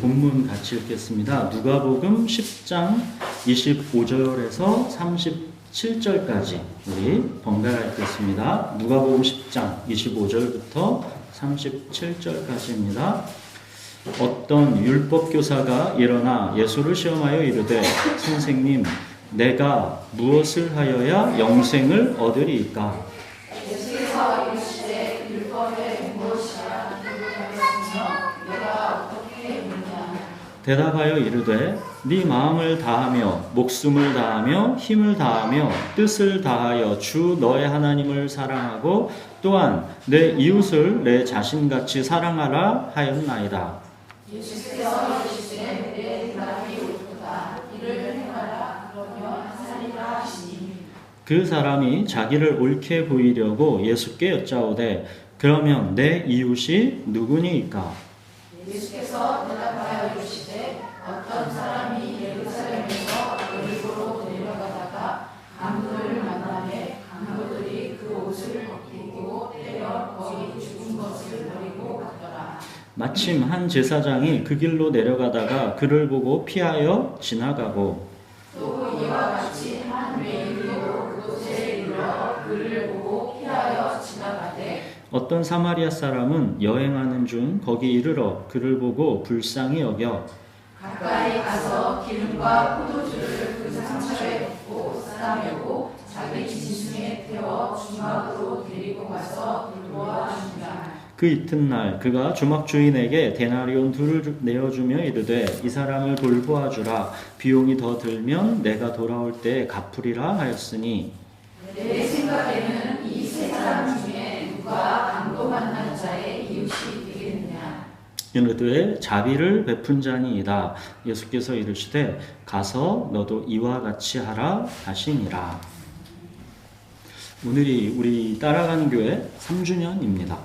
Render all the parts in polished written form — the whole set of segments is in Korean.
본문 같이 읽겠습니다. 누가복음 10장 25절에서 37절까지 우리 번갈아 읽겠습니다. 누가복음 10장 25절부터 37절까지입니다. 어떤 율법교사가 일어나 예수를 시험하여 이르되 선생님, 내가 무엇을 하여야 영생을 얻으리이까? 예수께서 이르시되 율법에 무엇이라 물으셨으며 내가 어떻게 묻냐? 대답하여 이르되 네 마음을 다하며 목숨을 다하며 힘을 다하며 뜻을 다하여 주 너의 하나님을 사랑하고 또한 내 이웃을 내 자신같이 사랑하라 하였나이다. 예수께서 이르시되 내 대답이 옳도다. 이를 행하라. 그러면 하리라 하시니. 그 사람이 자기를 옳게 보이려고 예수께 여짜오되 그러면 내 이웃이 누구니이까? 예수께서 대답하여 이르시되 어떤 사람이 예루살렘에서 여리고로 내려가다가 강도를 만나매 강도들이 그 옷을 벗기고 때려 거기 죽은 것을 버리고 갔더라. 마침 한 제사장이 그 길로 내려가다가 그를 보고 피하여 지나가고 또 이와 같이 한 외인도 그곳에 이르러 그를 보고 피하여 지나가되 어떤 사마리아 사람은 여행하는 중 거기 이르러 그를 보고 불쌍히 여겨 가까이 가서 기름과 포도주를 그 상처에 붓고 싸매고 자기 짐승에 태워 주막으로 데리고 가서 도와준다. 그 이튿날 그가 주막 주인에게 데나리온 둘을 내어주며 이르되 이 사람을 돌보아주라. 비용이 더 들면 내가 돌아올 때 갚으리라 하였으니 내 생각에는 이 세 사람 중에 누가 강도 만난 자의 이웃이 되겠느냐? 이르되 자비를 베푼 자니이다. 예수께서 이르시되 가서 너도 이와 같이 하라 하시니라. 오늘이 우리 따라가는 교회 3주년입니다.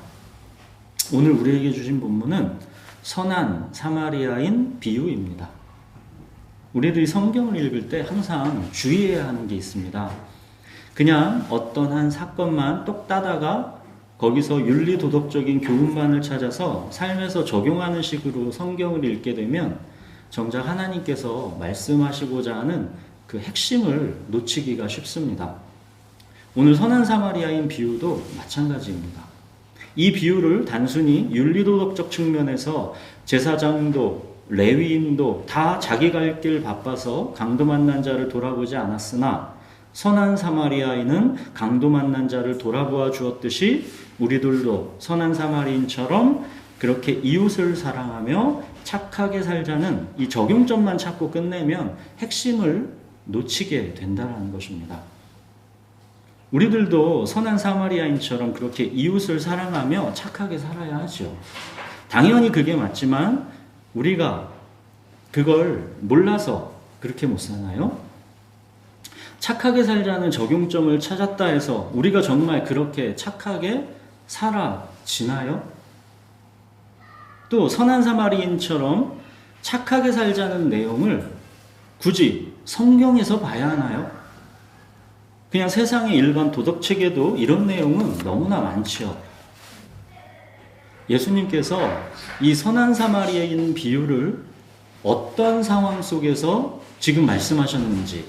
오늘 우리에게 주신 본문은 선한 사마리아인 비유입니다. 우리들이 성경을 읽을 때 항상 주의해야 하는 게 있습니다. 그냥 어떤 한 사건만 똑 따다가 거기서 윤리도덕적인 교훈만을 찾아서 삶에서 적용하는 식으로 성경을 읽게 되면 정작 하나님께서 말씀하시고자 하는 그 핵심을 놓치기가 쉽습니다. 오늘 선한 사마리아인 비유도 마찬가지입니다. 이 비유를 단순히 윤리도덕적 측면에서 제사장도 레위인도 다 자기 갈 길 바빠서 강도 만난 자를 돌아보지 않았으나 선한 사마리아인은 강도 만난 자를 돌아보아 주었듯이 우리들도 선한 사마리인처럼 그렇게 이웃을 사랑하며 착하게 살자는 이 적용점만 찾고 끝내면 핵심을 놓치게 된다는 것입니다. 우리들도 선한 사마리아인처럼 그렇게 이웃을 사랑하며 착하게 살아야 하죠. 당연히 그게 맞지만 우리가 그걸 몰라서 그렇게 못 사나요? 착하게 살자는 적용점을 찾았다 해서 우리가 정말 그렇게 착하게 살아지나요? 또 선한 사마리인처럼 착하게 살자는 내용을 굳이 성경에서 봐야 하나요? 그냥 세상의 일반 도덕책에도 이런 내용은 너무나 많지요. 예수님께서 이 선한 사마리아인 비유를 어떤 상황 속에서 지금 말씀하셨는지,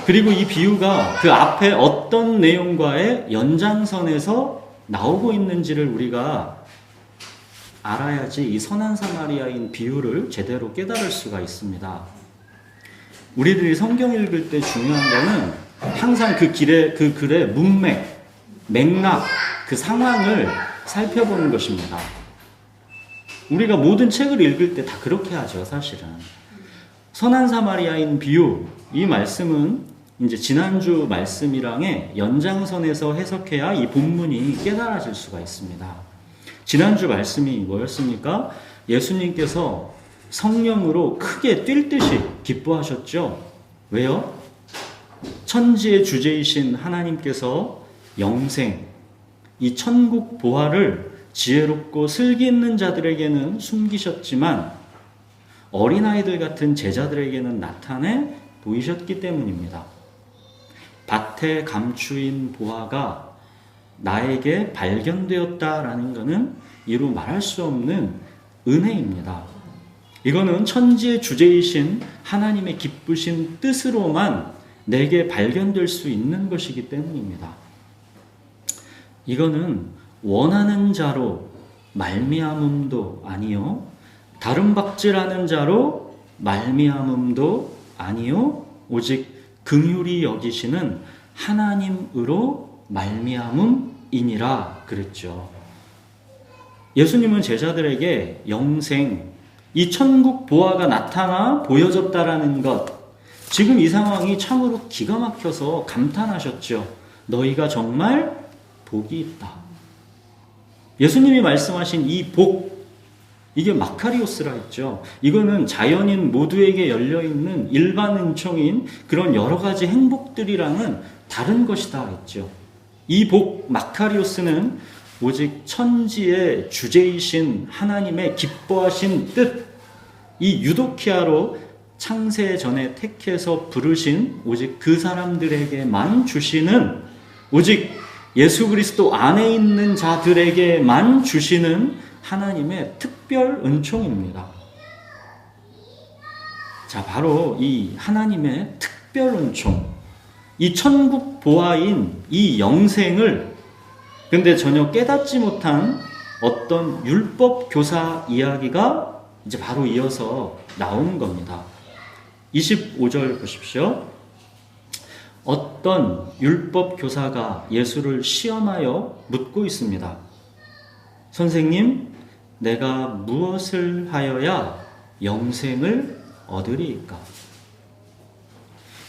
그리고 이 비유가 그 앞에 어떤 내용과의 연장선에서 나오고 있는지를 우리가 알아야지 이 선한 사마리아인 비유를 제대로 깨달을 수가 있습니다. 우리들이 성경 읽을 때 중요한 거는 항상 그 글의 문맥, 맥락, 그 상황을 살펴보는 것입니다. 우리가 모든 책을 읽을 때 다 그렇게 하죠, 사실은. 선한 사마리아인 비유, 이 말씀은 이제 지난주 말씀이랑의 연장선에서 해석해야 이 본문이 깨달아질 수가 있습니다. 지난주 말씀이 뭐였습니까? 예수님께서 성령으로 크게 뛸 듯이 기뻐하셨죠. 왜요? 천지의 주제이신 하나님께서 영생, 이 천국 보화를 지혜롭고 슬기 있는 자들에게는 숨기셨지만 어린아이들 같은 제자들에게는 나타내 보이셨기 때문입니다. 밭에 감추인 보화가 나에게 발견되었다라는 것은 이루 말할 수 없는 은혜입니다. 이거는 천지의 주제이신 하나님의 기쁘신 뜻으로만 내게 발견될 수 있는 것이기 때문입니다. 이거는 원하는 자로 말미암음도 아니요, 다른 박질하는 자로 말미암음도 아니요, 오직 긍휼히 여기시는 하나님으로 말미암음이니라 그랬죠. 예수님은 제자들에게 영생, 이 천국 보화가 나타나 보여졌다라는 것, 지금 이 상황이 참으로 기가 막혀서 감탄하셨죠. 너희가 정말 복이 있다. 예수님이 말씀하신 이 복, 이게 마카리오스라 했죠. 이거는 자연인 모두에게 열려있는 일반 은총인 그런 여러 가지 행복들이랑은 다른 것이다 했죠. 이 복, 마카리오스는 오직 천지의 주제이신 하나님의 기뻐하신 뜻, 이 유도키아로 창세 전에 택해서 부르신 오직 그 사람들에게만 주시는, 오직 예수 그리스도 안에 있는 자들에게만 주시는 하나님의 특별 은총입니다. 자, 바로 이 하나님의 특별 은총, 이 천국 보화인 이 영생을 근데 전혀 깨닫지 못한 어떤 율법 교사 이야기가 이제 바로 이어서 나오는 겁니다. 25절 보십시오. 어떤 율법 교사가 예수를 시험하여 묻고 있습니다. 선생님, 내가 무엇을 하여야 영생을 얻으리이까?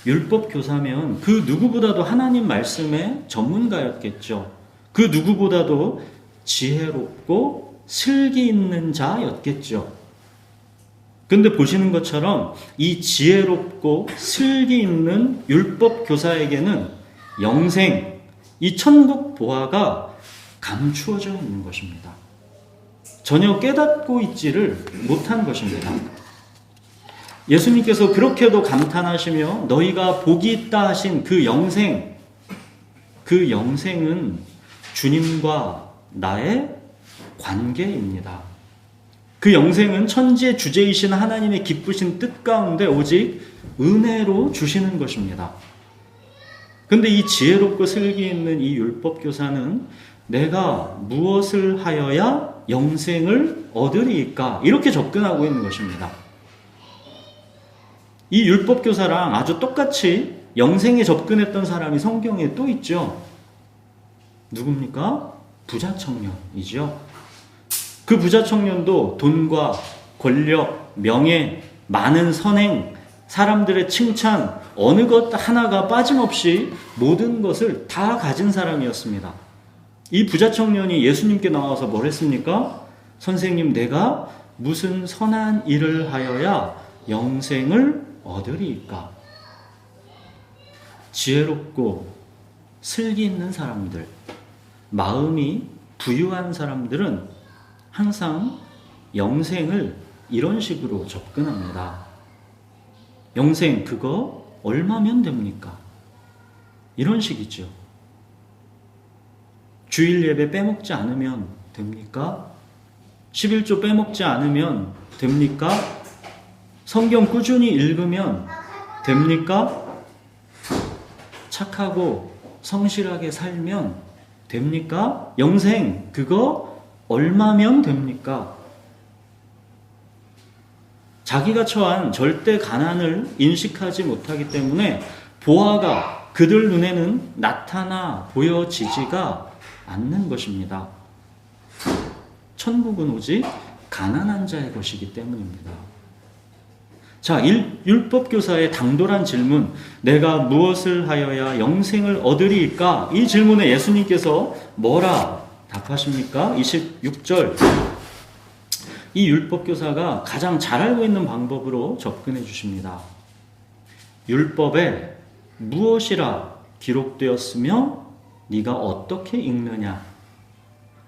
율법 교사면 그 누구보다도 하나님 말씀의 전문가였겠죠. 그 누구보다도 지혜롭고 슬기 있는 자였겠죠. 근데 보시는 것처럼 이 지혜롭고 슬기 있는 율법 교사에게는 영생, 이 천국 보화가 감추어져 있는 것입니다. 전혀 깨닫고 있지를 못한 것입니다. 예수님께서 그렇게도 감탄하시며 너희가 복이 있다 하신 그 영생, 그 영생은 주님과 나의 관계입니다. 그 영생은 천지의 주제이신 하나님의 기쁘신 뜻 가운데 오직 은혜로 주시는 것입니다. 근데 이 지혜롭고 슬기 있는 이 율법 교사는 내가 무엇을 하여야 영생을 얻으리이까? 이렇게 접근하고 있는 것입니다. 이 율법 교사랑 아주 똑같이 영생에 접근했던 사람이 성경에 또 있죠. 누굽니까? 부자 청년이죠. 그 부자 청년도 돈과 권력, 명예, 많은 선행, 사람들의 칭찬, 어느 것 하나가 빠짐없이 모든 것을 다 가진 사람이었습니다. 이 부자 청년이 예수님께 나와서 뭘 했습니까? 선생님, 내가 무슨 선한 일을 하여야 영생을 얻으리이까? 지혜롭고 슬기 있는 사람들, 마음이 부유한 사람들은 항상 영생을 이런 식으로 접근합니다. 영생 그거 얼마면 됩니까? 이런 식이죠. 주일 예배 빼먹지 않으면 됩니까? 11조 빼먹지 않으면 됩니까? 성경 꾸준히 읽으면 됩니까? 착하고 성실하게 살면 됩니까? 영생 그거 얼마면 됩니까? 자기가 처한 절대 가난을 인식하지 못하기 때문에 보화가 그들 눈에는 나타나 보여지지가 않는 것입니다. 천국은 오직 가난한 자의 것이기 때문입니다. 자, 율법교사의 당돌한 질문, 내가 무엇을 하여야 영생을 얻으리이까? 이 질문에 예수님께서 뭐라 답하십니까? 26절. 이 율법교사가 가장 잘 알고 있는 방법으로 접근해 주십니다. 율법에 무엇이라 기록되었으며 네가 어떻게 읽느냐?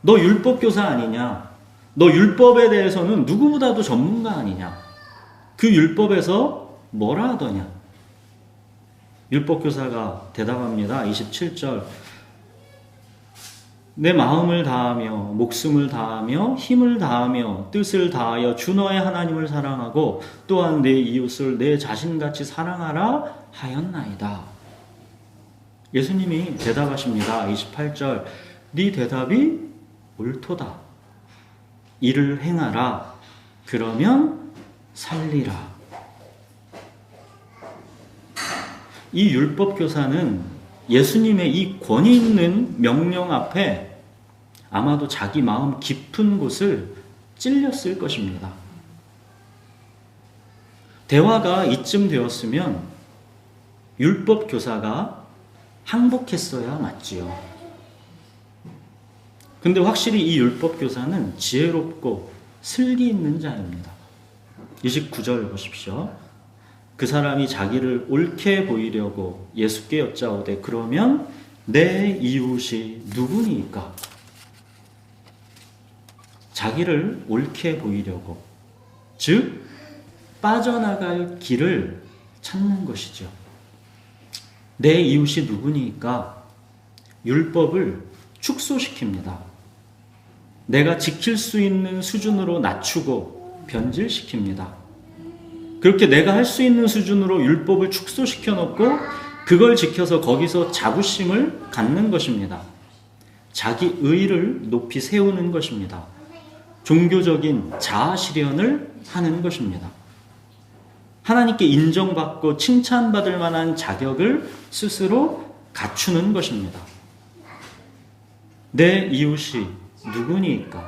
너 율법교사 아니냐? 너 율법에 대해서는 누구보다도 전문가 아니냐? 그 율법에서 뭐라 하더냐? 율법교사가 대답합니다. 27절. 내 마음을 다하며 목숨을 다하며 힘을 다하며 뜻을 다하여 주 너의 하나님을 사랑하고 또한 내 이웃을 내 자신같이 사랑하라 하였나이다. 예수님이 대답하십니다. 28절 네 대답이 옳도다. 이를 행하라. 그러면 살리라. 이 율법교사는 예수님의 이 권위 있는 명령 앞에 아마도 자기 마음 깊은 곳을 찔렸을 것입니다. 대화가 이쯤 되었으면 율법교사가 항복했어야 맞지요. 근데 확실히 이 율법교사는 지혜롭고 슬기 있는 자입니다. 29절 보십시오. 그 사람이 자기를 옳게 보이려고 예수께 여짜오되 그러면 내 이웃이 누구니까? 자기를 옳게 보이려고, 즉 빠져나갈 길을 찾는 것이죠. 내 이웃이 누구니까 율법을 축소시킵니다. 내가 지킬 수 있는 수준으로 낮추고 변질시킵니다. 그렇게 내가 할 수 있는 수준으로 율법을 축소시켜 놓고 그걸 지켜서 거기서 자부심을 갖는 것입니다. 자기 의를 높이 세우는 것입니다. 종교적인 자아 실현을 하는 것입니다. 하나님께 인정받고 칭찬받을 만한 자격을 스스로 갖추는 것입니다. 내 이웃이 누구니까?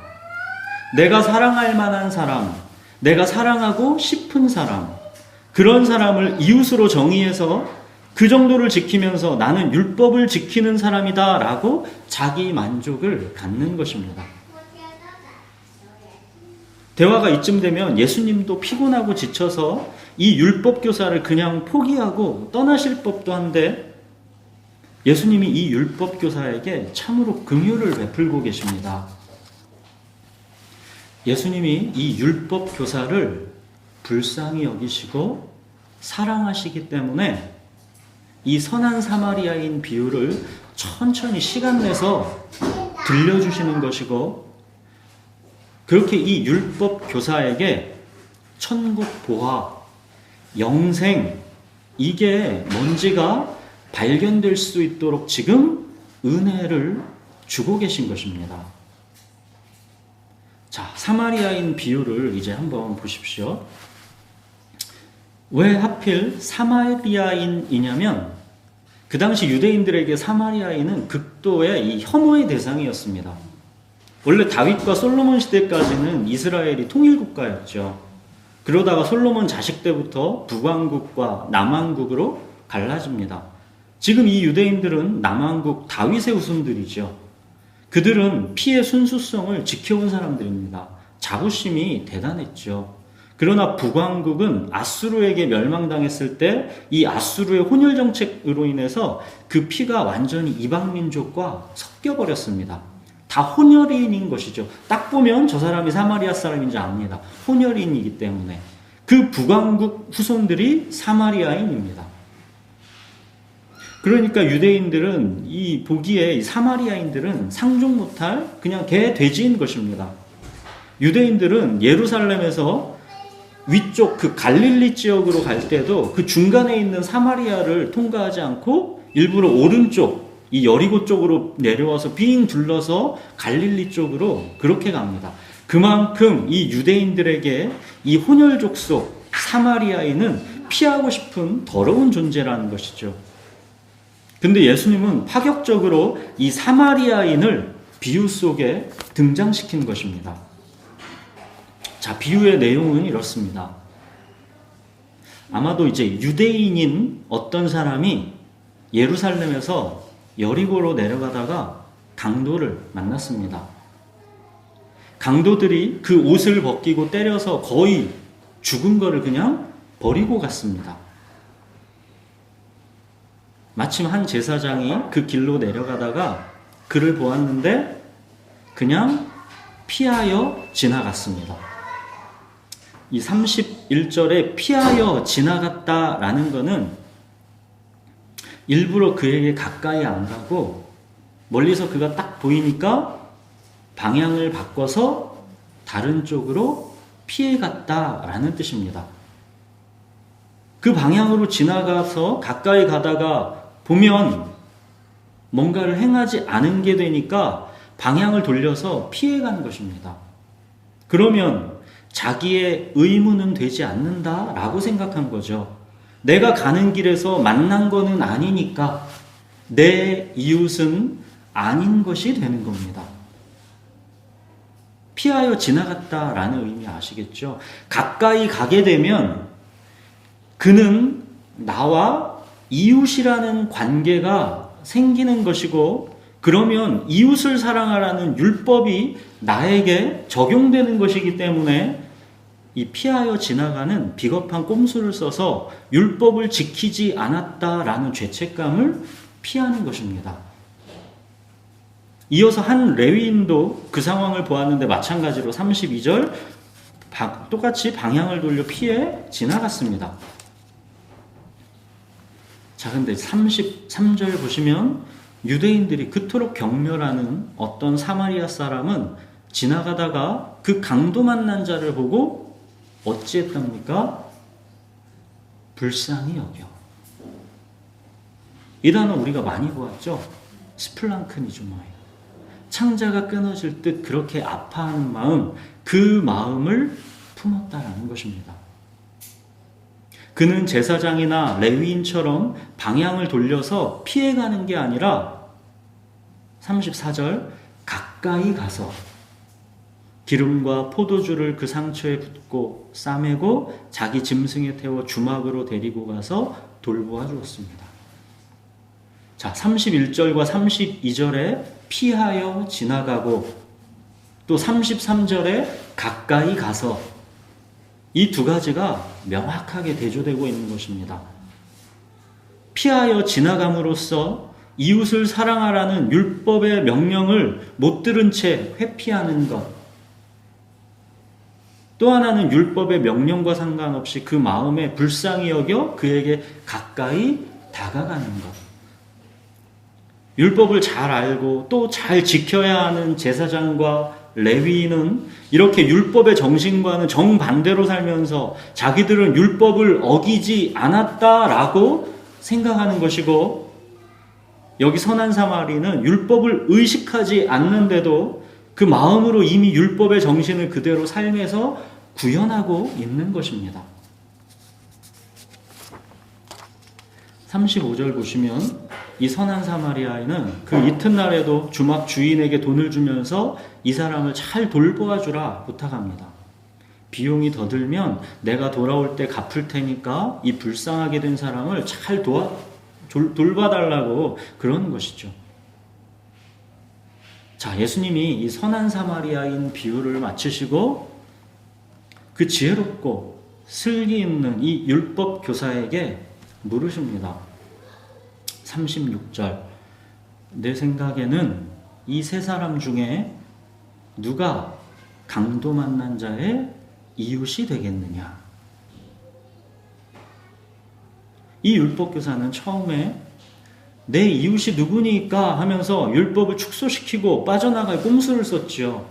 내가 사랑할 만한 사람, 내가 사랑하고 싶은 사람, 그런 사람을 이웃으로 정의해서 그 정도를 지키면서 나는 율법을 지키는 사람이다 라고 자기 만족을 갖는 것입니다. 대화가 이쯤 되면 예수님도 피곤하고 지쳐서 이 율법교사를 그냥 포기하고 떠나실 법도 한데 예수님이 이 율법교사에게 참으로 긍휼을 베풀고 계십니다. 예수님이 이 율법교사를 불쌍히 여기시고 사랑하시기 때문에 이 선한 사마리아인 비유를 천천히 시간 내서 들려주시는 것이고 그렇게 이 율법교사에게 천국 보화, 영생 이게 뭔지가 발견될 수 있도록 지금 은혜를 주고 계신 것입니다. 자, 사마리아인 비유를 이제 한번 보십시오. 왜 하필 사마리아인이냐면 그 당시 유대인들에게 사마리아인은 극도의 이 혐오의 대상이었습니다. 원래 다윗과 솔로몬 시대까지는 이스라엘이 통일국가였죠. 그러다가 솔로몬 자식 때부터 북왕국과 남왕국으로 갈라집니다. 지금 이 유대인들은 남왕국 다윗의 후손들이죠. 그들은 피의 순수성을 지켜온 사람들입니다. 자부심이 대단했죠. 그러나 북왕국은 아수르에게 멸망당했을 때 이 아수르의 혼혈 정책으로 인해서 그 피가 완전히 이방 민족과 섞여버렸습니다. 다 혼혈인인 것이죠. 딱 보면 저 사람이 사마리아 사람인지 압니다. 혼혈인이기 때문에. 그 북왕국 후손들이 사마리아인입니다. 그러니까 유대인들은 이 보기에 이 사마리아인들은 상종 못할 그냥 개 돼지인 것입니다. 유대인들은 예루살렘에서 위쪽 그 갈릴리 지역으로 갈 때도 그 중간에 있는 사마리아를 통과하지 않고 일부러 오른쪽 이 여리고 쪽으로 내려와서 빙 둘러서 갈릴리 쪽으로 그렇게 갑니다. 그만큼 이 유대인들에게 이 혼혈족 속 사마리아인은 피하고 싶은 더러운 존재라는 것이죠. 근데 예수님은 파격적으로 이 사마리아인을 비유 속에 등장시킨 것입니다. 자, 비유의 내용은 이렇습니다. 아마도 이제 유대인인 어떤 사람이 예루살렘에서 여리고로 내려가다가 강도를 만났습니다. 강도들이 그 옷을 벗기고 때려서 거의 죽은 거를 그냥 버리고 갔습니다. 마침 한 제사장이 그 길로 내려가다가 그를 보았는데 그냥 피하여 지나갔습니다. 이 31절에 피하여 지나갔다라는 것은 일부러 그에게 가까이 안 가고 멀리서 그가 딱 보이니까 방향을 바꿔서 다른 쪽으로 피해갔다라는 뜻입니다. 그 방향으로 지나가서 가까이 가다가 보면 뭔가를 행하지 않은 게 되니까 방향을 돌려서 피해가는 것입니다. 그러면 자기의 의무는 되지 않는다라고 생각한 거죠. 내가 가는 길에서 만난 거는 아니니까 내 이웃은 아닌 것이 되는 겁니다. 피하여 지나갔다라는 의미 아시겠죠? 가까이 가게 되면 그는 나와 이웃이라는 관계가 생기는 것이고, 그러면 이웃을 사랑하라는 율법이 나에게 적용되는 것이기 때문에 이 피하여 지나가는 비겁한 꼼수를 써서 율법을 지키지 않았다라는 죄책감을 피하는 것입니다. 이어서 한 레위인도 그 상황을 보았는데 마찬가지로 32절 똑같이 방향을 돌려 피해 지나갔습니다. 자, 근데 33절 보시면 유대인들이 그토록 경멸하는 어떤 사마리아 사람은 지나가다가 그 강도 만난 자를 보고 어찌했답니까? 불쌍히 여겨. 이 단어 우리가 많이 보았죠? 스플랑크니주마이. 창자가 끊어질 듯 그렇게 아파하는 마음, 그 마음을 품었다라는 것입니다. 그는 제사장이나 레위인처럼 방향을 돌려서 피해가는 게 아니라 34절 가까이 가서 기름과 포도주를 그 상처에 붓고 싸매고 자기 짐승에 태워 주막으로 데리고 가서 돌보아 주었습니다. 자, 31절과 32절에 피하여 지나가고 또 33절에 가까이 가서 이 두 가지가 명확하게 대조되고 있는 것입니다. 피하여 지나감으로써 이웃을 사랑하라는 율법의 명령을 못 들은 채 회피하는 것. 또 하나는 율법의 명령과 상관없이 그 마음에 불쌍히 여겨 그에게 가까이 다가가는 것. 율법을 잘 알고 또 잘 지켜야 하는 제사장과 레위인은 이렇게 율법의 정신과는 정반대로 살면서 자기들은 율법을 어기지 않았다라고 생각하는 것이고, 여기 선한 사마리는 율법을 의식하지 않는데도 그 마음으로 이미 율법의 정신을 그대로 삶에서 구현하고 있는 것입니다. 35절 보시면 이 선한 사마리아인은 그 이튿날에도 주막 주인에게 돈을 주면서 이 사람을 잘 돌보아 주라 부탁합니다. 비용이 더 들면 내가 돌아올 때 갚을 테니까 이 불쌍하게 된 사람을 잘 돌봐달라고 그러는 것이죠. 자, 예수님이 이 선한 사마리아인 비유를 마치시고 그 지혜롭고 슬기 있는 이 율법 교사에게 물으십니다. 36절 내 생각에는 이 세 사람 중에 누가 강도 만난 자의 이웃이 되겠느냐. 이 율법교사는 처음에 내 이웃이 누구니까 하면서 율법을 축소시키고 빠져나갈 꼼수를 썼죠.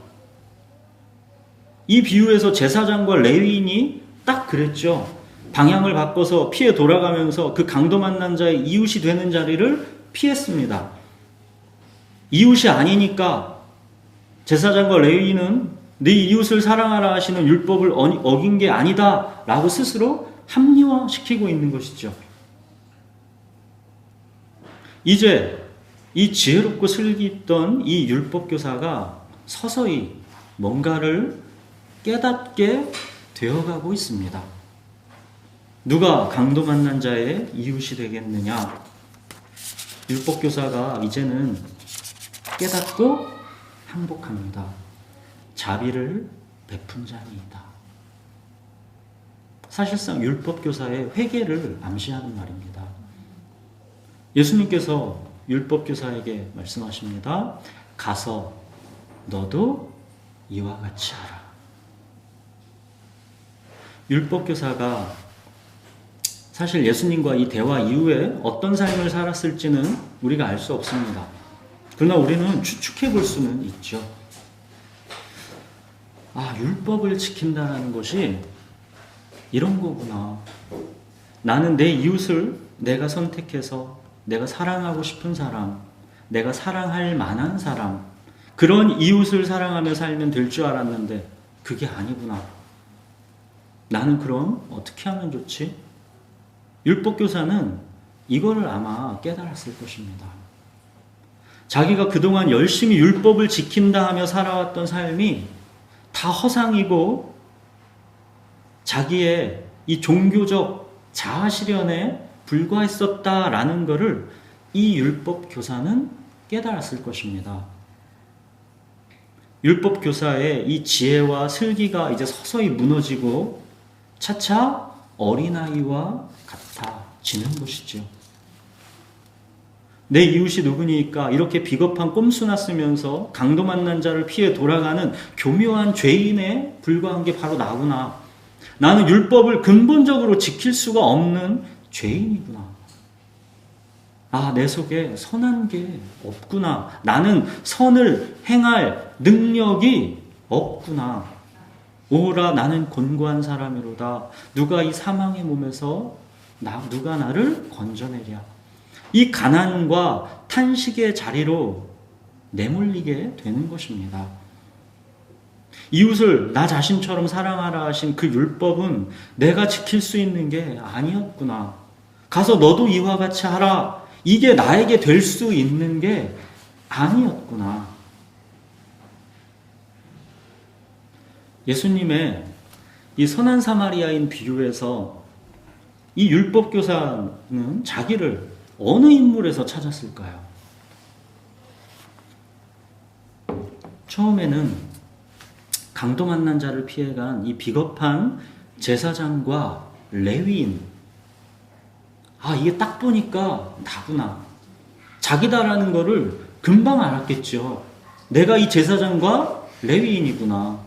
이 비유에서 제사장과 레위인이 딱 그랬죠. 방향을 바꿔서 피해 돌아가면서 그 강도 만난 자의 이웃이 되는 자리를 피했습니다. 이웃이 아니니까 제사장과 레위인은 네 이웃을 사랑하라 하시는 율법을 어긴 게 아니다 라고 스스로 합리화시키고 있는 것이죠. 이제 이 지혜롭고 슬기 있던 이 율법교사가 서서히 뭔가를 깨닫게 되어가고 있습니다. 누가 강도 만난 자의 이웃이 되겠느냐? 율법교사가 이제는 깨닫고 항복합니다. 자비를 베푼 자니이다. 사실상 율법교사의 회개를 암시하는 말입니다. 예수님께서 율법교사에게 말씀하십니다. 가서 너도 이와 같이 하라. 율법교사가 사실 예수님과 이 대화 이후에 어떤 삶을 살았을지는 우리가 알 수 없습니다. 그러나 우리는 추측해 볼 수는 있죠. 아, 율법을 지킨다는 것이 이런 거구나. 나는 내 이웃을 내가 선택해서 내가 사랑하고 싶은 사람, 내가 사랑할 만한 사람, 그런 이웃을 사랑하며 살면 될 줄 알았는데 그게 아니구나. 나는 그럼 어떻게 하면 좋지? 율법교사는 이거를 아마 깨달았을 것입니다. 자기가 그동안 열심히 율법을 지킨다 하며 살아왔던 삶이 다 허상이고 자기의 이 종교적 자아실현에 불과했었다라는 것을 이 율법교사는 깨달았을 것입니다. 율법교사의 이 지혜와 슬기가 이제 서서히 무너지고 차차 어린아이와 같아지는 것이죠. 내 이웃이 누구니까 이렇게 비겁한 꼼수나 쓰면서 강도 만난 자를 피해 돌아가는 교묘한 죄인에 불과한 게 바로 나구나. 나는 율법을 근본적으로 지킬 수가 없는 죄인이구나. 아, 내 속에 선한 게 없구나. 나는 선을 행할 능력이 없구나. 오라, 나는 곤고한 사람이로다. 누가 이 사망의 몸에서 누가 나를 건져내랴. 이 가난과 탄식의 자리로 내몰리게 되는 것입니다. 이웃을 나 자신처럼 사랑하라 하신 그 율법은 내가 지킬 수 있는 게 아니었구나. 가서 너도 이와 같이 하라. 이게 나에게 될 수 있는 게 아니었구나. 예수님의 이 선한 사마리아인 비유에서 이 율법교사는 자기를 어느 인물에서 찾았을까요? 처음에는 강도 만난 자를 피해간 이 비겁한 제사장과 레위인. 아, 이게 딱 보니까 나구나. 자기다라는 거를 금방 알았겠죠. 내가 이 제사장과 레위인이구나.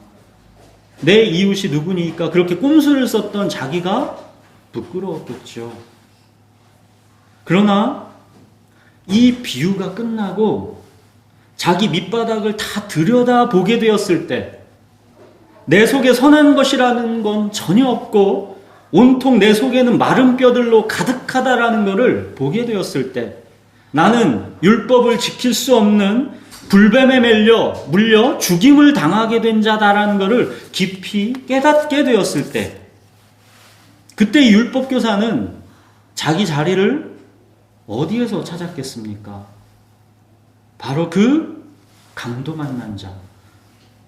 내 이웃이 누구니까 그렇게 꼼수를 썼던 자기가 부끄러웠겠죠. 그러나 이 비유가 끝나고 자기 밑바닥을 다 들여다보게 되었을 때 내 속에 선한 것이라는 건 전혀 없고 온통 내 속에는 마른 뼈들로 가득하다라는 것을 보게 되었을 때 나는 율법을 지킬 수 없는 불뱀에 물려 죽임을 당하게 된 자다라는 것을 깊이 깨닫게 되었을 때 그때 이 율법교사는 자기 자리를 어디에서 찾았겠습니까? 바로 그 강도 만난 자.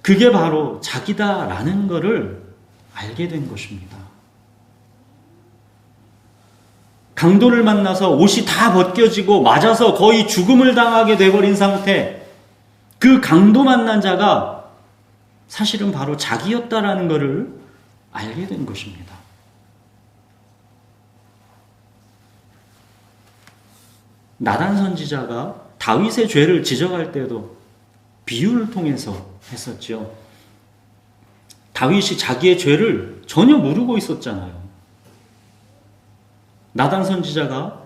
그게 바로 자기다라는 것을 알게 된 것입니다. 강도를 만나서 옷이 다 벗겨지고 맞아서 거의 죽음을 당하게 돼버린 상태. 그 강도 만난 자가 사실은 바로 자기였다라는 것을 알게 된 것입니다. 나단 선지자가 다윗의 죄를 지적할 때도 비유를 통해서 했었죠. 다윗이 자기의 죄를 전혀 모르고 있었잖아요. 나단 선지자가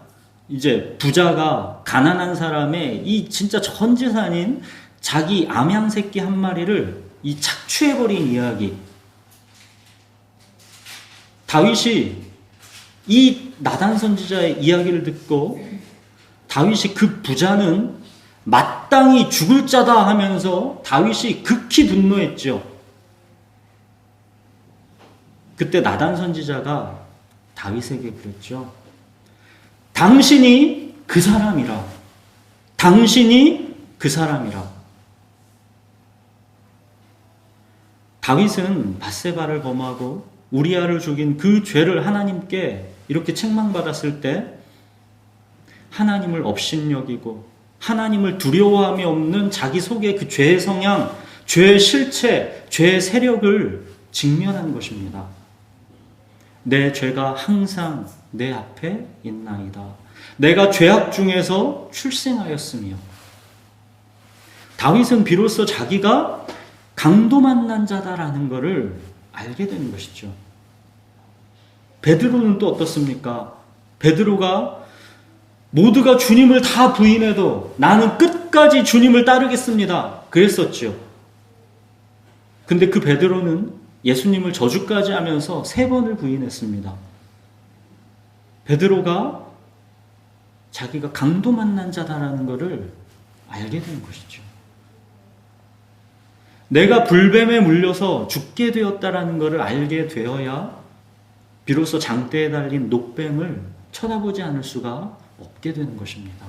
이제 부자가 가난한 사람의 이 진짜 전 재산인 자기 암양 새끼 한 마리를 이 착취해버린 이야기. 다윗이 이 나단 선지자의 이야기를 듣고 다윗이 그 부자는 마땅히 죽을 자다 하면서 다윗이 극히 분노했죠. 그때 나단 선지자가 다윗에게 그랬죠. 당신이 그 사람이라. 당신이 그 사람이라. 다윗은 밧세바를 범하고 우리아를 죽인 그 죄를 하나님께 이렇게 책망받았을 때 하나님을 업신여기고 하나님을 두려워함이 없는 자기 속의 그 죄의 성향, 죄의 실체, 죄의 세력을 직면한 것입니다. 내 죄가 항상 내 앞에 있나이다. 내가 죄악 중에서 출생하였으며. 다윗은 비로소 자기가 강도 만난 자다라는 것을 알게 되는 것이죠. 베드로는 또 어떻습니까? 베드로가 모두가 주님을 다 부인해도 나는 끝까지 주님을 따르겠습니다. 그랬었죠. 근데 그 베드로는 예수님을 저주까지 하면서 3번을 부인했습니다. 베드로가 자기가 강도 만난 자다라는 것을 알게 된 것이죠. 내가 불뱀에 물려서 죽게 되었다라는 것을 알게 되어야 비로소 장대에 달린 녹뱀을 쳐다보지 않을 수가 없게 되는 것입니다.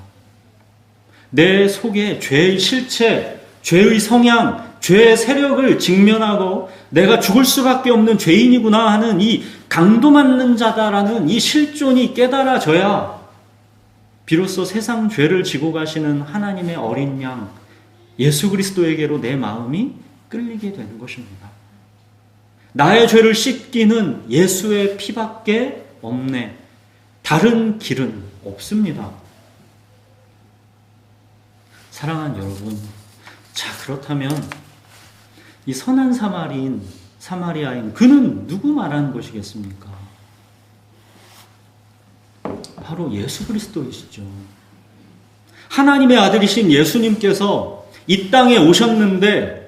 내 속에 죄의 실체, 죄의 성향, 죄의 세력을 직면하고 내가 죽을 수밖에 없는 죄인이구나 하는 이 강도 맞는 자다라는 이 실존이 깨달아져야 비로소 세상 죄를 지고 가시는 하나님의 어린 양 예수 그리스도에게로 내 마음이 끌리게 되는 것입니다. 나의 죄를 씻기는 예수의 피밖에 없네. 다른 길은 없습니다. 사랑하는 여러분, 자 그렇다면 이 선한 사마리아인 그는 누구 말하는 것이겠습니까? 바로 예수 그리스도이시죠. 하나님의 아들이신 예수님께서 이 땅에 오셨는데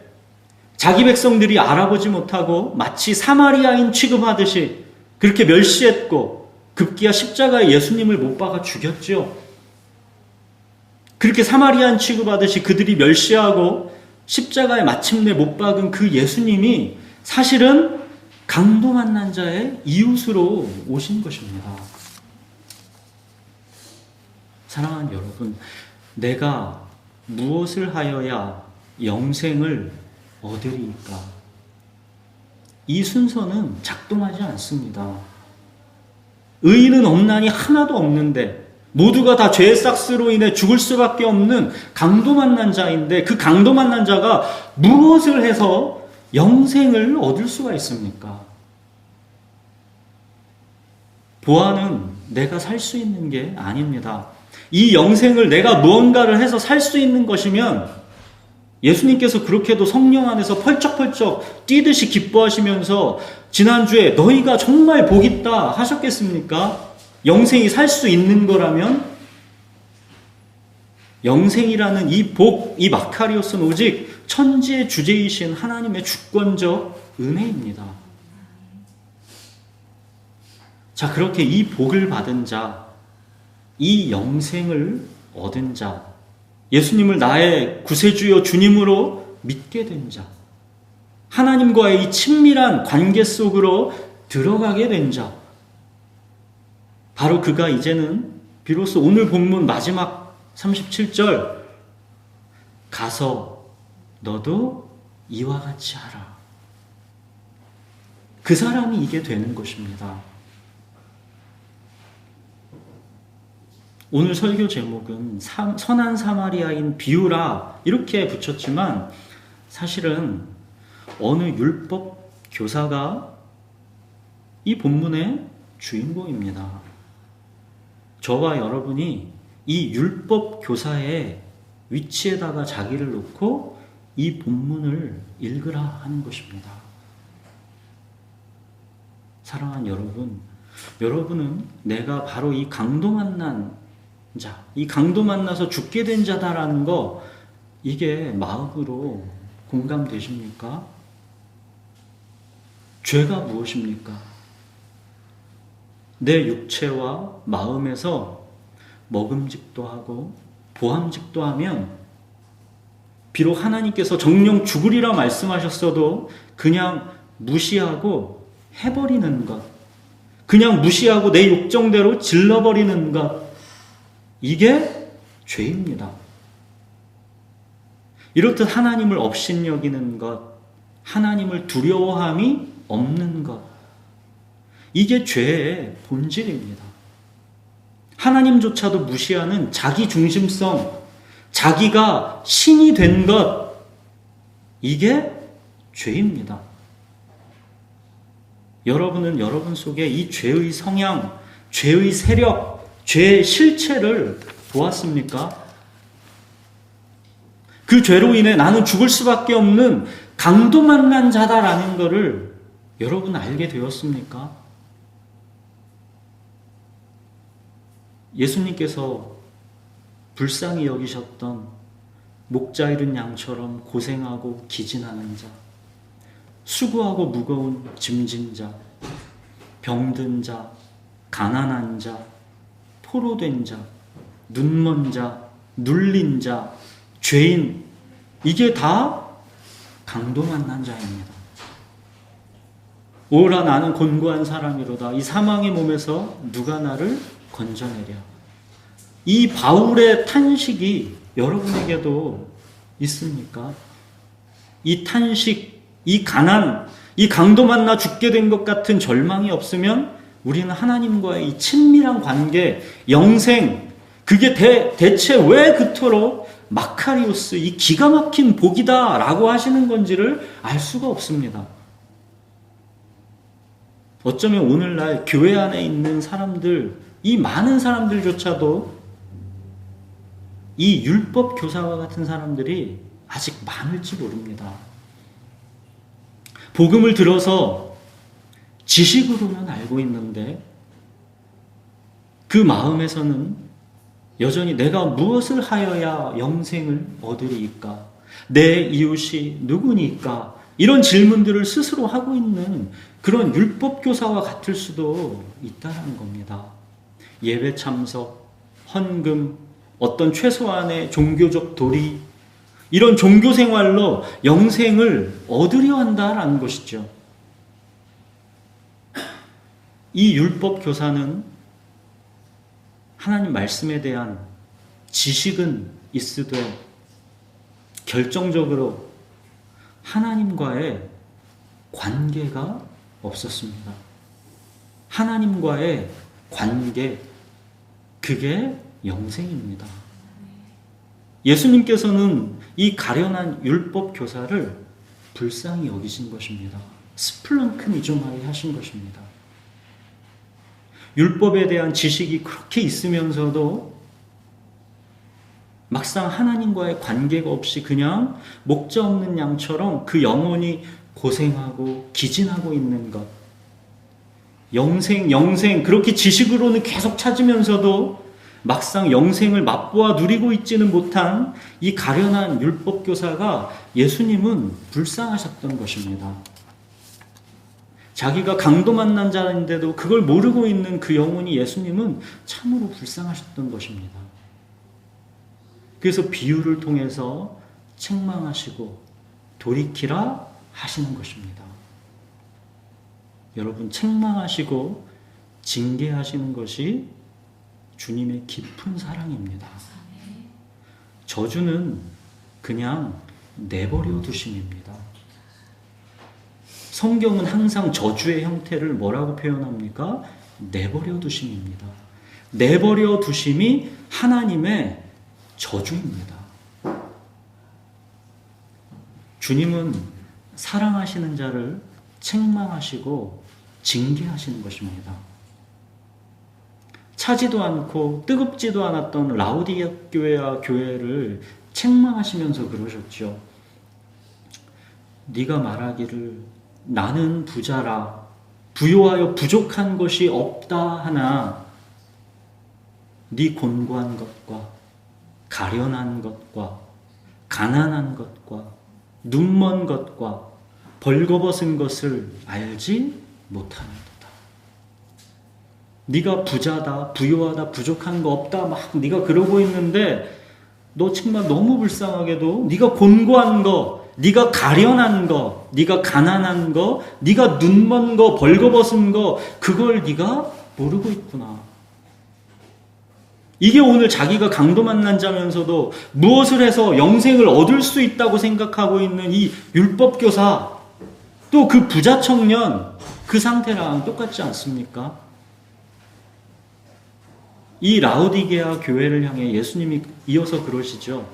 자기 백성들이 알아보지 못하고 마치 사마리아인 취급하듯이 그렇게 멸시했고 급기야 십자가에 예수님을 못 박아 죽였죠. 그렇게 사마리아인 취급하듯이 그들이 멸시하고 십자가에 마침내 못 박은 그 예수님이 사실은 강도 만난 자의 이웃으로 오신 것입니다. 사랑하는 여러분, 내가 무엇을 하여야 영생을 얻으리까? 이 순서는 작동하지 않습니다. 의인은 없나니 하나도 없는데 모두가 다 죄의 싹스로 인해 죽을 수밖에 없는 강도 만난 자인데 그 강도 만난 자가 무엇을 해서 영생을 얻을 수가 있습니까? 보아는 내가 살 수 있는 게 아닙니다. 이 영생을 내가 무언가를 해서 살 수 있는 것이면 예수님께서 그렇게도 성령 안에서 펄쩍펄쩍 뛰듯이 기뻐하시면서 지난주에 너희가 정말 복 있다 하셨겠습니까? 영생이 살 수 있는 거라면 영생이라는 이 복, 이 마카리오스는 오직 천지의 주제이신 하나님의 주권적 은혜입니다. 자, 그렇게 이 복을 받은 자, 이 영생을 얻은 자, 예수님을 나의 구세주여 주님으로 믿게 된 자, 하나님과의 이 친밀한 관계 속으로 들어가게 된 자, 바로 그가 이제는 비로소 오늘 본문 마지막 37절 가서 너도 이와 같이 하라. 그 사람이 이게 되는 것입니다. 오늘 설교 제목은 선한 사마리아인 비유라 이렇게 붙였지만 사실은 어느 율법 교사가 이 본문의 주인공입니다. 저와 여러분이 이 율법 교사의 위치에다가 자기를 놓고 이 본문을 읽으라 하는 것입니다. 사랑하는 여러분, 여러분은 내가 바로 이 강도 만난 자, 이 강도 만나서 죽게 된 자다라는 거 이게 마음으로 공감되십니까? 죄가 무엇입니까? 내 육체와 마음에서 먹음직도 하고 보암직도 하면 비록 하나님께서 정령 죽으리라 말씀하셨어도 그냥 무시하고 해버리는 것, 그냥 무시하고 내 욕정대로 질러버리는 것, 이게 죄입니다. 이렇듯 하나님을 업신여기는 것, 하나님을 두려워함이 없는 것, 이게 죄의 본질입니다. 하나님조차도 무시하는 자기 중심성, 자기가 신이 된 것, 이게 죄입니다. 여러분은 여러분 속에 이 죄의 성향, 죄의 세력, 죄의 실체를 보았습니까? 그 죄로 인해 나는 죽을 수밖에 없는 강도 만난 자다라는 것을 여러분 알게 되었습니까? 예수님께서 불쌍히 여기셨던 목자 잃은 양처럼 고생하고 기진하는 자, 수고하고 무거운 짐진 자, 병든 자, 가난한 자, 포로된 자, 눈먼 자, 눌린 자, 죄인, 이게 다 강도 만난 자입니다. 오라 나는 곤고한 사람이로다. 이 사망의 몸에서 누가 나를 건져내랴. 이 바울의 탄식이 여러분에게도 있습니까? 이 탄식, 이 가난, 이 강도 만나 죽게 된 것 같은 절망이 없으면 우리는 하나님과의 이 친밀한 관계, 영생, 그게 대체 왜 그토록 마카리오스, 이 기가 막힌 복이다 라고 하시는 건지를 알 수가 없습니다. 어쩌면 오늘날 교회 안에 있는 사람들, 이 많은 사람들조차도 이 율법 교사와 같은 사람들이 아직 많을지 모릅니다. 복음을 들어서 지식으로는 알고 있는데 그 마음에서는 여전히 내가 무엇을 하여야 영생을 얻으리이까? 내 이웃이 누구니까? 이런 질문들을 스스로 하고 있는 그런 율법 교사와 같을 수도 있다는 겁니다. 예배 참석, 헌금, 어떤 최소한의 종교적 도리, 이런 종교 생활로 영생을 얻으려 한다라는 것이죠. 이 율법 교사는 하나님 말씀에 대한 지식은 있으되 결정적으로 하나님과의 관계가 없었습니다. 하나님과의 관계, 그게 영생입니다. 예수님께서는 이 가련한 율법 교사를 불쌍히 여기신 것입니다. 스플렁크니좀하게 하신 것입니다. 율법에 대한 지식이 그렇게 있으면서도 막상 하나님과의 관계가 없이 그냥 목자 없는 양처럼 그 영혼이 고생하고 기진하고 있는 것. 영생, 그렇게 지식으로는 계속 찾으면서도 막상 영생을 맛보아 누리고 있지는 못한 이 가련한 율법교사가 예수님은 불쌍하셨던 것입니다. 자기가 강도 만난 자인데도 그걸 모르고 있는 그 영혼이 예수님은 참으로 불쌍하셨던 것입니다. 그래서 비유를 통해서 책망하시고 돌이키라 하시는 것입니다. 여러분, 책망하시고 징계하시는 것이 주님의 깊은 사랑입니다. 저주는 그냥 내버려 두심입니다. 성경은 항상 저주의 형태를 뭐라고 표현합니까? 내버려 두심입니다. 내버려 두심이 하나님의 저주입니다. 주님은 사랑하시는 자를 책망하시고 징계하시는 것입니다. 차지도 않고 뜨겁지도 않았던 라우디게아 교회를 책망하시면서 그러셨죠. 네가 말하기를 나는 부자라 부요하여 부족한 것이 없다 하나 네 곤고한 것과 가련한 것과 가난한 것과 눈먼 것과 벌거벗은 것을 알지 못하는도다. 네가 부자다, 부요하다, 부족한 거 없다 막 네가 그러고 있는데 너 정말 너무 불쌍하게도 네가 곤고한 거, 네가 가련한 거, 네가 가난한 거, 네가 눈먼 거, 벌거벗은 거 그걸 네가 모르고 있구나. 이게 오늘 자기가 강도 만난 자면서도 무엇을 해서 영생을 얻을 수 있다고 생각하고 있는 이 율법교사, 또 그 부자 청년, 그 상태랑 똑같지 않습니까? 이 라우디게아 교회를 향해 예수님이 이어서 그러시죠.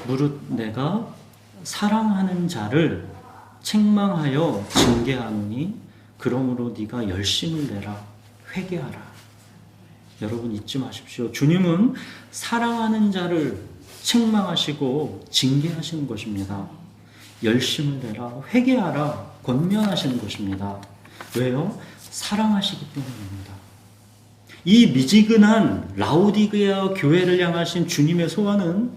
무릇 내가 사랑하는 자를 책망하여 징계하노니 그러므로 네가 열심을 내라, 회개하라. 여러분 잊지 마십시오. 주님은 사랑하는 자를 책망하시고 징계하시는 것입니다. 열심을 내라, 회개하라, 권면하시는 것입니다. 왜요? 사랑하시기 때문입니다. 이 미지근한 라오디게아 교회를 향하신 주님의 소원은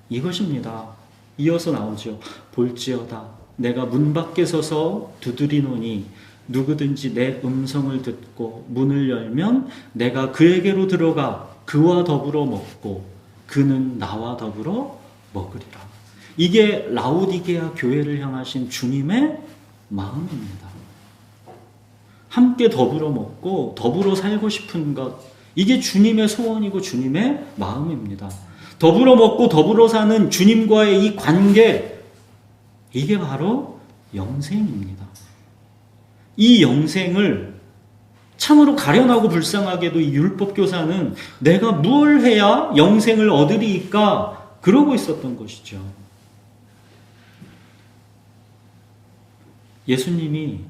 이것입니다. 이어서 나오죠. 볼지어다 내가 문 밖에 서서 두드리노니 누구든지 내 음성을 듣고 문을 열면 내가 그에게로 들어가 그와 더불어 먹고 그는 나와 더불어 먹으리라. 이게 라오디게아 교회를 향하신 주님의 마음입니다. 함께 더불어 먹고 더불어 살고 싶은 것, 이게 주님의 소원이고 주님의 마음입니다. 더불어 먹고 더불어 사는 주님과의 이 관계, 이게 바로 영생입니다. 이 영생을 참으로 가련하고 불쌍하게도 이 율법교사는 내가 뭘 해야 영생을 얻으리이까 그러고 있었던 것이죠. 예수님이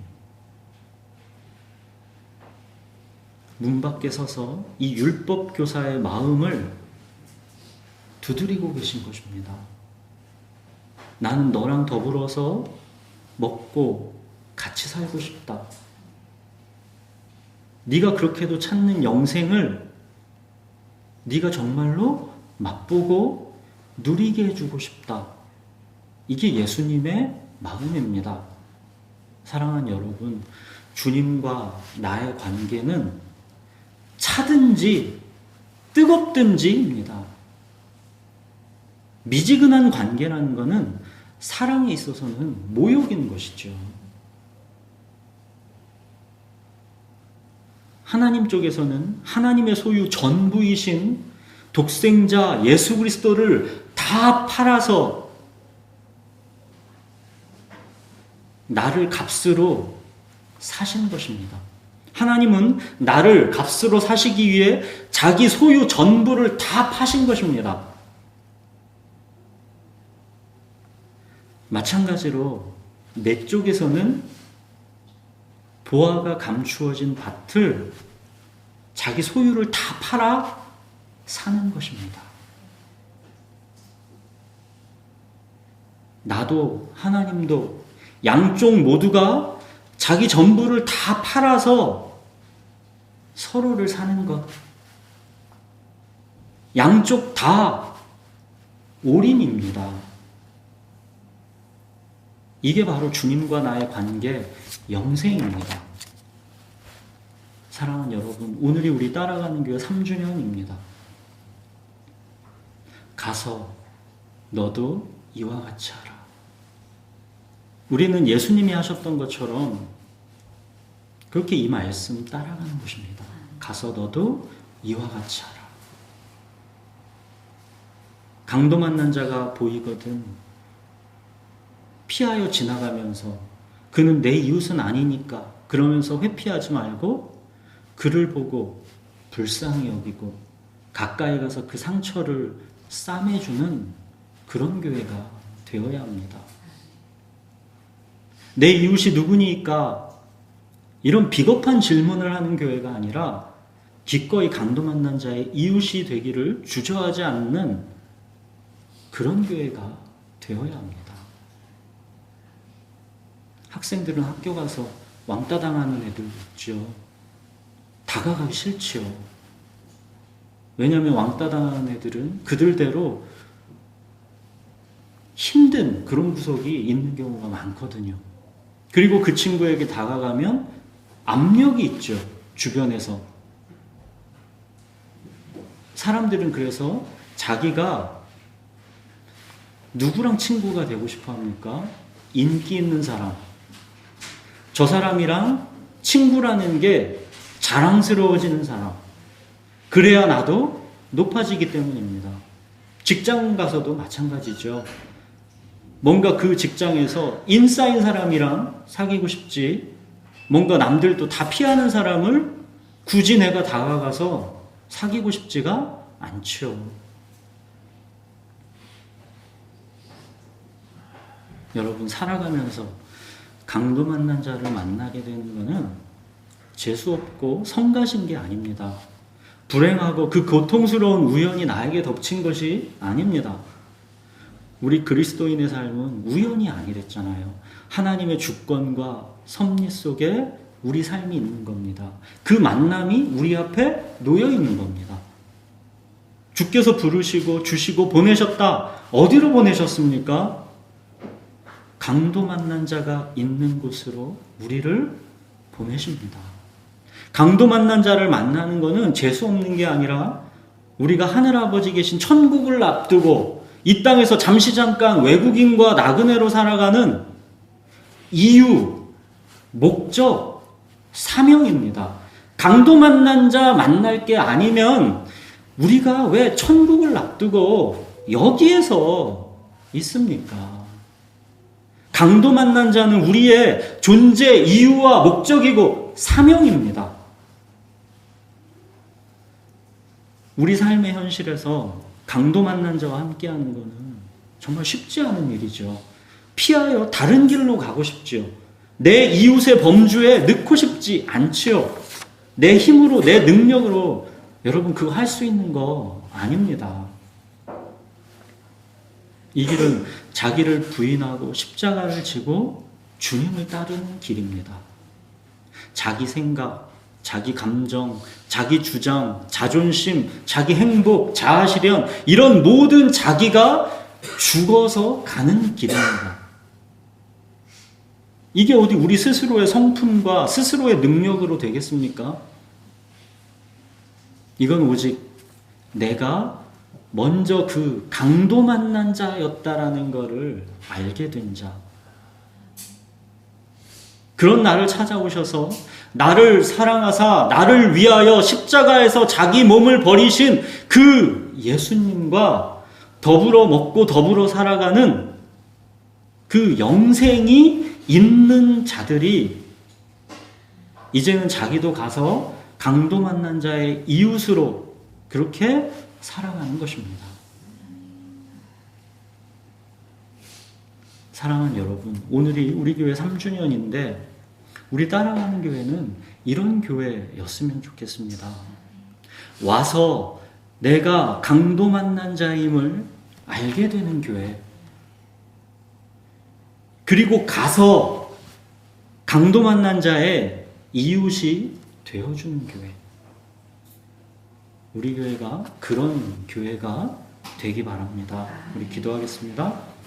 문 밖에 서서 이 율법교사의 마음을 두드리고 계신 것입니다. 나는 너랑 더불어서 먹고 같이 살고 싶다. 네가 그렇게도 찾는 영생을 네가 정말로 맛보고 누리게 해주고 싶다. 이게 예수님의 마음입니다. 사랑하는 여러분, 주님과 나의 관계는 차든지 뜨겁든지입니다. 미지근한 관계라는 것은 사랑에 있어서는 모욕인 것이죠. 하나님 쪽에서는 하나님의 소유 전부이신 독생자 예수 그리스도를 다 팔아서 나를 값으로 사신 것입니다. 하나님은 나를 값으로 사시기 위해 자기 소유 전부를 다 파신 것입니다. 마찬가지로 내 쪽에서는 보화가 감추어진 밭을 자기 소유를 다 팔아 사는 것입니다. 나도 하나님도 양쪽 모두가 자기 전부를 다 팔아서 서로를 사는 것. 양쪽 다 올인입니다. 이게 바로 주님과 나의 관계, 영생입니다. 사랑하는 여러분, 오늘이 우리 따라가는 교회 3주년입니다. 가서 너도 이와 같이 하라. 우리는 예수님이 하셨던 것처럼 그렇게 이 말씀 따라가는 것입니다. 가서 너도 이와 같이 하라. 강도 만난 자가 보이거든 피하여 지나가면서 그는 내 이웃은 아니니까 그러면서 회피하지 말고 그를 보고 불쌍히 여기고 가까이 가서 그 상처를 싸매주는 그런 교회가 되어야 합니다. 내 이웃이 누구니까 이런 비겁한 질문을 하는 교회가 아니라 기꺼이 강도 만난 자의 이웃이 되기를 주저하지 않는 그런 교회가 되어야 합니다. 학생들은 학교 가서 왕따 당하는 애들 있죠. 다가가기 싫지요. 왜냐하면 왕따 당하는 애들은 그들대로 힘든 그런 구석이 있는 경우가 많거든요. 그리고 그 친구에게 다가가면 압력이 있죠. 주변에서. 사람들은 그래서 자기가 누구랑 친구가 되고 싶어 합니까? 인기 있는 사람. 저 사람이랑 친구라는 게 자랑스러워지는 사람. 그래야 나도 높아지기 때문입니다. 직장 가서도 마찬가지죠. 뭔가 그 직장에서 인싸인 사람이랑 사귀고 싶지, 뭔가 남들도 다 피하는 사람을 굳이 내가 다가가서 사귀고 싶지가 않죠. 여러분, 살아가면서 강도 만난 자를 만나게 되는 것은 재수없고 성가신 게 아닙니다. 불행하고 그 고통스러운 우연이 나에게 덮친 것이 아닙니다. 우리 그리스도인의 삶은 우연이 아니랬잖아요. 하나님의 주권과 섭리 속에 우리 삶이 있는 겁니다. 그 만남이 우리 앞에 놓여 있는 겁니다. 주께서 부르시고 주시고 보내셨다. 어디로 보내셨습니까? 강도 만난 자가 있는 곳으로 우리를 보내십니다. 강도 만난 자를 만나는 것은 재수 없는 게 아니라 우리가 하늘아버지 계신 천국을 앞두고 이 땅에서 잠시 잠깐 외국인과 나그네로 살아가는 이유, 목적, 사명입니다. 강도 만난 자 만날 게 아니면 우리가 왜 천국을 앞두고 여기에서 있습니까? 강도 만난 자는 우리의 존재 이유와 목적이고 사명입니다. 우리 삶의 현실에서 강도 만난 자와 함께하는 것은 정말 쉽지 않은 일이죠. 피하여 다른 길로 가고 싶지요. 내 이웃의 범주에 넣고 싶지 않지요. 내 힘으로, 내 능력으로 여러분 그거 할 수 있는 거 아닙니다. 이 길은 자기를 부인하고 십자가를 지고 주님을 따르는 길입니다. 자기 생각, 자기 감정, 자기 주장, 자존심, 자기 행복, 자아실현 이런 모든 자기가 죽어서 가는 길입니다. 이게 어디 우리 스스로의 성품과 스스로의 능력으로 되겠습니까? 이건 오직 내가 먼저 그 강도 만난 자였다라는 것을 알게 된 자. 그런 나를 찾아오셔서 나를 사랑하사 나를 위하여 십자가에서 자기 몸을 버리신 그 예수님과 더불어 먹고 더불어 살아가는 그 영생이 있는 자들이 이제는 자기도 가서 강도 만난 자의 이웃으로 그렇게 살아가는 것입니다. 사랑하는 여러분, 오늘이 우리 교회 3주년인데 우리 따라가는 교회는 이런 교회였으면 좋겠습니다. 와서 내가 강도 만난 자임을 알게 되는 교회, 그리고 가서 강도 만난 자의 이웃이 되어주는 교회. 우리 교회가 그런 교회가 되기 바랍니다. 우리 기도하겠습니다.